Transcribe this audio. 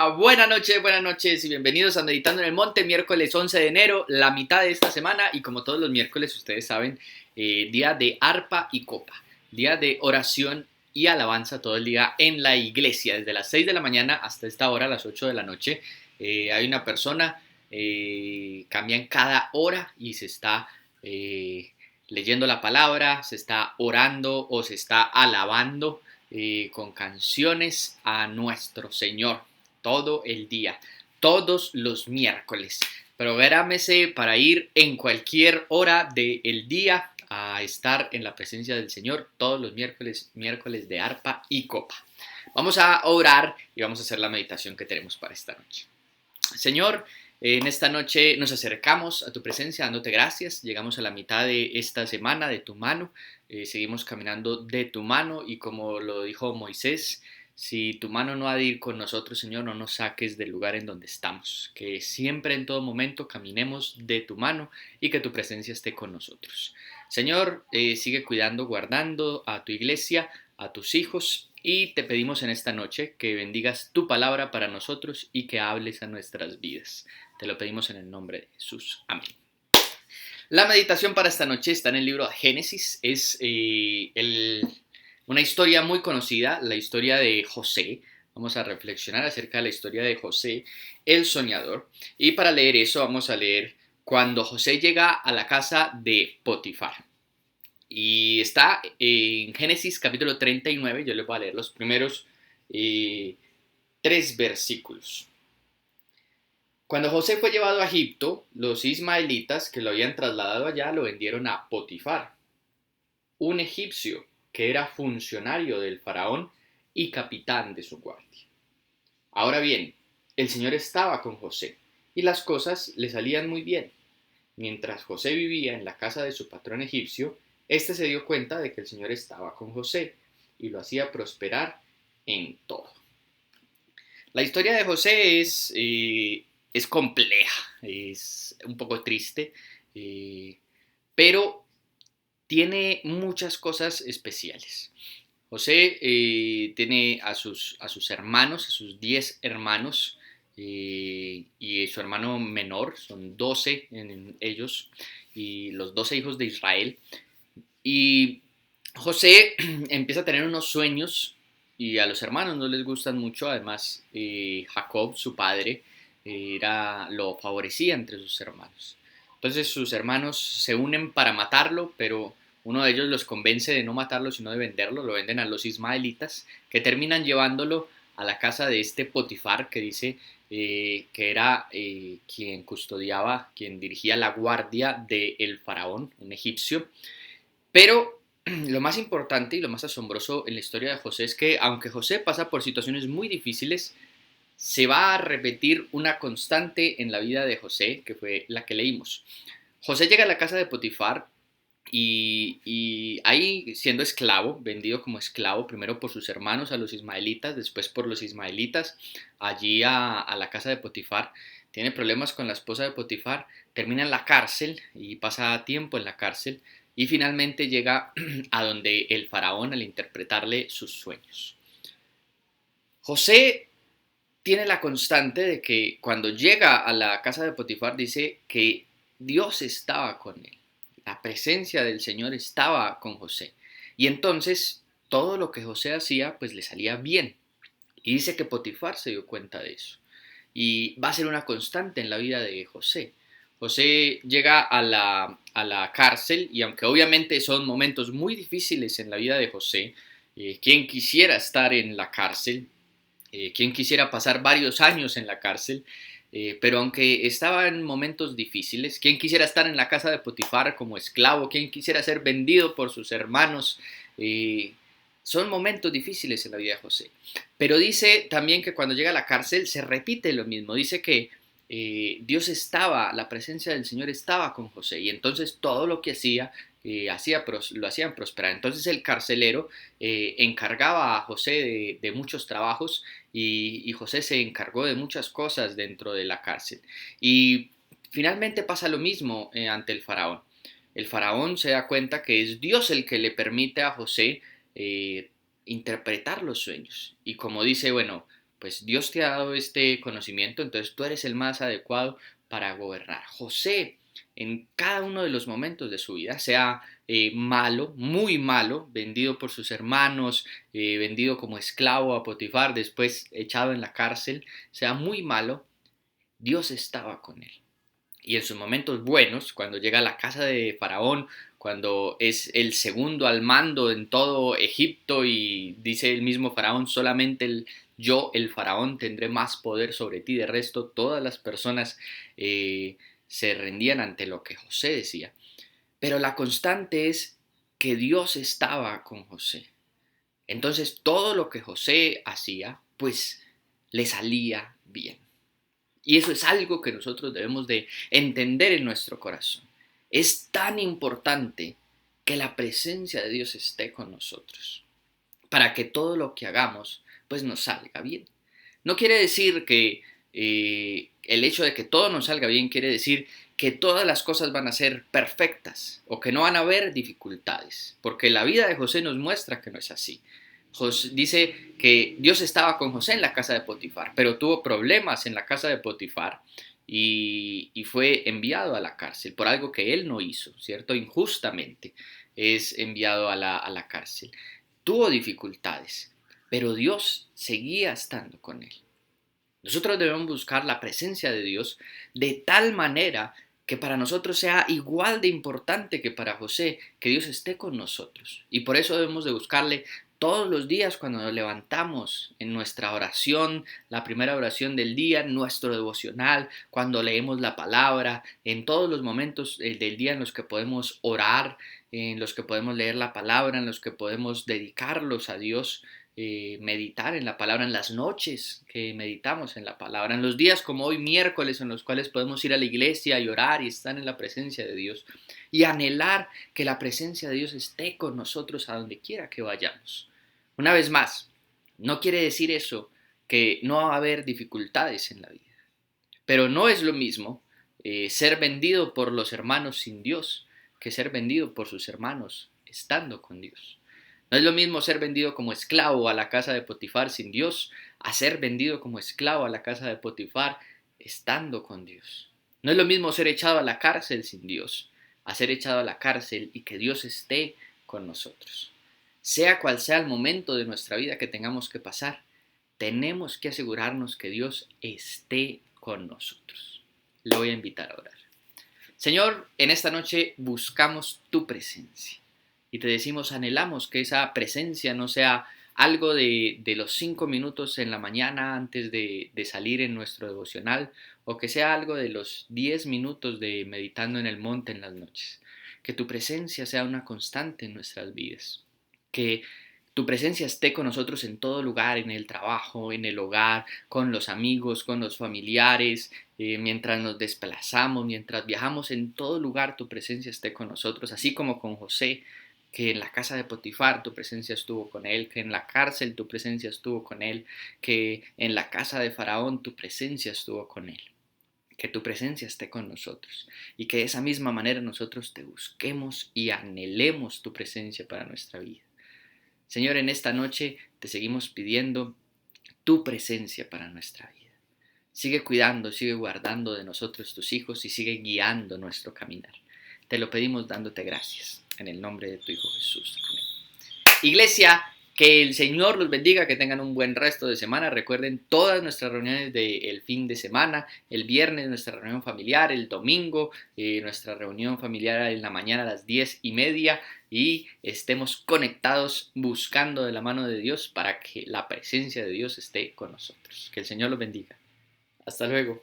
Buenas noches y bienvenidos a Meditando en el Monte, miércoles 11 de enero, la mitad de esta semana y como todos los miércoles ustedes saben, día de arpa y copa, día de oración y alabanza todo el día en la iglesia, desde las 6 de la mañana hasta esta hora, las 8 de la noche. Hay una persona, cambian cada hora y se está leyendo la palabra, se está orando o se está alabando con canciones a nuestro Señor todo el día, todos los miércoles. Prográmese para ir en cualquier hora del día a estar en la presencia del Señor todos los miércoles de arpa y copa. Vamos a orar y vamos a hacer la meditación que tenemos para esta noche. Señor, en esta noche nos acercamos a tu presencia dándote gracias. Llegamos a la mitad de esta semana de tu mano. Seguimos caminando de tu mano y como lo dijo Moisés, si tu mano no ha de ir con nosotros, Señor, no nos saques del lugar en donde estamos. Que siempre en todo momento caminemos de tu mano y que tu presencia esté con nosotros. Señor, sigue cuidando, guardando a tu iglesia, a tus hijos. Y te pedimos en esta noche que bendigas tu palabra para nosotros y que hables a nuestras vidas. Te lo pedimos en el nombre de Jesús. Amén. La meditación para esta noche está en el libro de Génesis. Es una historia muy conocida, la historia de José. Vamos a reflexionar acerca de la historia de José, el soñador. Y para leer eso vamos a leer cuando José llega a la casa de Potifar. Y está en Génesis capítulo 39, yo les voy a leer los primeros 3 versículos. Cuando José fue llevado a Egipto, los ismaelitas que lo habían trasladado allá lo vendieron a Potifar, un egipcio que era funcionario del faraón y capitán de su guardia. Ahora bien, el Señor estaba con José y las cosas le salían muy bien. Mientras José vivía en la casa de su patrón egipcio, éste se dio cuenta de que el Señor estaba con José y lo hacía prosperar en todo. La historia de José es compleja, es un poco triste, pero tiene muchas cosas especiales. José tiene a sus hermanos, a sus 10 hermanos, y su hermano menor, son 12 en ellos, y los 12 hijos de Israel. Y José empieza a tener unos sueños y a los hermanos no les gustan mucho. Además, Jacob, su padre, lo favorecía entre sus hermanos. Entonces sus hermanos se unen para matarlo, pero uno de ellos los convence de no matarlo, sino de venderlo. Lo venden a los ismaelitas, que terminan llevándolo a la casa de este Potifar, que dice que era quien custodiaba, quien dirigía la guardia del faraón, un egipcio. Pero lo más importante y lo más asombroso en la historia de José es que aunque José pasa por situaciones muy difíciles, se va a repetir una constante en la vida de José, que fue la que leímos. José llega a la casa de Potifar y ahí siendo esclavo, vendido como esclavo, primero por sus hermanos a los ismaelitas, después por los ismaelitas, allí a la casa de Potifar, tiene problemas con la esposa de Potifar, termina en la cárcel y pasa tiempo en la cárcel y finalmente llega a donde el faraón al interpretarle sus sueños. José tiene la constante de que cuando llega a la casa de Potifar dice que Dios estaba con él. La presencia del Señor estaba con José. Y entonces todo lo que José hacía pues le salía bien. Y dice que Potifar se dio cuenta de eso. Y va a ser una constante en la vida de José. José llega a la cárcel y aunque obviamente son momentos muy difíciles en la vida de José, ¿quién quisiera estar en la cárcel? ¿Quién quisiera pasar varios años en la cárcel? Pero aunque estaba en momentos difíciles, ¿quién quisiera estar en la casa de Potifar como esclavo? ¿Quién quisiera ser vendido por sus hermanos? Son momentos difíciles en la vida de José. Pero dice también que cuando llega a la cárcel se repite lo mismo. Dice que Dios estaba, la presencia del Señor estaba con José y entonces todo lo que hacía, lo hacían prosperar. Entonces el carcelero encargaba a José de muchos trabajos y José se encargó de muchas cosas dentro de la cárcel. Y finalmente pasa lo mismo ante el faraón. El faraón se da cuenta que es Dios el que le permite a José interpretar los sueños. Y como dice, bueno, pues Dios te ha dado este conocimiento, entonces tú eres el más adecuado para gobernar. José, en cada uno de los momentos de su vida, sea malo, muy malo, vendido por sus hermanos, vendido como esclavo a Potifar, después echado en la cárcel, sea muy malo, Dios estaba con él. Y en sus momentos buenos, cuando llega a la casa de Faraón, cuando es el segundo al mando en todo Egipto y dice el mismo Faraón, solamente yo, el Faraón, tendré más poder sobre ti. De resto, todas las personas se rendían ante lo que José decía. Pero la constante es que Dios estaba con José. Entonces todo lo que José hacía, pues le salía bien. Y eso es algo que nosotros debemos de entender en nuestro corazón. Es tan importante que la presencia de Dios esté con nosotros, para que todo lo que hagamos, pues nos salga bien. No quiere decir que el hecho de que todo nos salga bien quiere decir que todas las cosas van a ser perfectas o que no van a haber dificultades, porque la vida de José nos muestra que no es así. Dice que Dios estaba con José en la casa de Potifar, pero tuvo problemas en la casa de Potifar y fue enviado a la cárcel por algo que él no hizo, ¿cierto? Injustamente es enviado a la cárcel. Tuvo dificultades, pero Dios seguía estando con él. Nosotros debemos buscar la presencia de Dios de tal manera que para nosotros sea igual de importante que para José, que Dios esté con nosotros. Y por eso debemos de buscarle todos los días cuando nos levantamos en nuestra oración, la primera oración del día, nuestro devocional, cuando leemos la palabra, en todos los momentos del día en los que podemos orar, en los que podemos leer la palabra, en los que podemos dedicarlos a Dios, meditar en la palabra, en las noches que meditamos en la palabra, en los días como hoy miércoles en los cuales podemos ir a la iglesia y orar y estar en la presencia de Dios y anhelar que la presencia de Dios esté con nosotros a donde quiera que vayamos. Una vez más, no quiere decir eso que no va a haber dificultades en la vida, pero no es lo mismo ser vendido por los hermanos sin Dios que ser vendido por sus hermanos estando con Dios. No es lo mismo ser vendido como esclavo a la casa de Potifar sin Dios, a ser vendido como esclavo a la casa de Potifar estando con Dios. No es lo mismo ser echado a la cárcel sin Dios, a ser echado a la cárcel y que Dios esté con nosotros. Sea cual sea el momento de nuestra vida que tengamos que pasar, tenemos que asegurarnos que Dios esté con nosotros. Le voy a invitar a orar. Señor, en esta noche buscamos tu presencia y te decimos, anhelamos que esa presencia no sea algo de los 5 minutos en la mañana antes de salir en nuestro devocional o que sea algo de los 10 minutos de meditando en el monte en las noches. Que tu presencia sea una constante en nuestras vidas. Que tu presencia esté con nosotros en todo lugar, en el trabajo, en el hogar, con los amigos, con los familiares, mientras nos desplazamos, mientras viajamos, en todo lugar tu presencia esté con nosotros, así como con José, que en la casa de Potifar tu presencia estuvo con él, que en la cárcel tu presencia estuvo con él, que en la casa de Faraón tu presencia estuvo con él. Que tu presencia esté con nosotros y que de esa misma manera nosotros te busquemos y anhelemos tu presencia para nuestra vida. Señor, en esta noche te seguimos pidiendo tu presencia para nuestra vida. Sigue cuidando, sigue guardando de nosotros tus hijos y sigue guiando nuestro caminar. Te lo pedimos dándote gracias. En el nombre de tu Hijo Jesús. Amén. Iglesia, que el Señor los bendiga, que tengan un buen resto de semana. Recuerden todas nuestras reuniones del fin de semana, el viernes nuestra reunión familiar, el domingo nuestra reunión familiar en la mañana a las 10:30 y estemos conectados buscando de la mano de Dios para que la presencia de Dios esté con nosotros. Que el Señor los bendiga. Hasta luego.